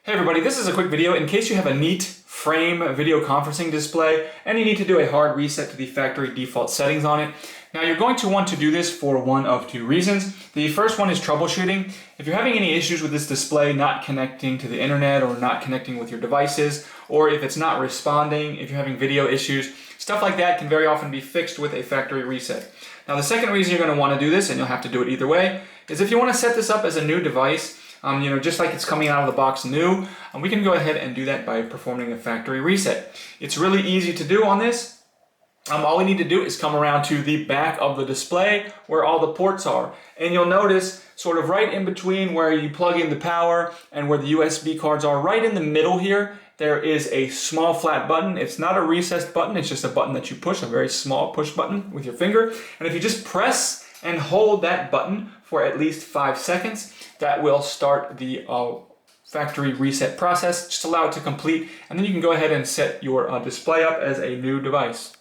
Hey everybody, this is a quick video in case you have a Neat.Frame video conferencing display and you need to do a hard reset to the factory default settings on it. Now you're going to want to do this for one of two reasons. The first one is troubleshooting. If you're having any issues with this display not connecting to the internet or not connecting with your devices, or if it's not responding, if you're having video issues, stuff like that can very often be fixed with a factory reset. Now the second reason you're going to want to do this, and you'll have to do it either way, is if you want to set this up as a new device, just like it's coming out of the box new, we can go ahead and do that by performing a factory reset. It's really easy to do on this. All we need to do is come around to the back of the display where all the ports are. And you'll notice sort of right in between where you plug in the power and where the USB cards are, right in the middle here, there is a small flat button. It's not a recessed button, it's just a button that you push, a very small push button with your finger. And if you just press and hold that button for at least 5 seconds, that will start the factory reset process. Just allow it to complete, and then you can go ahead and set your display up as a new device.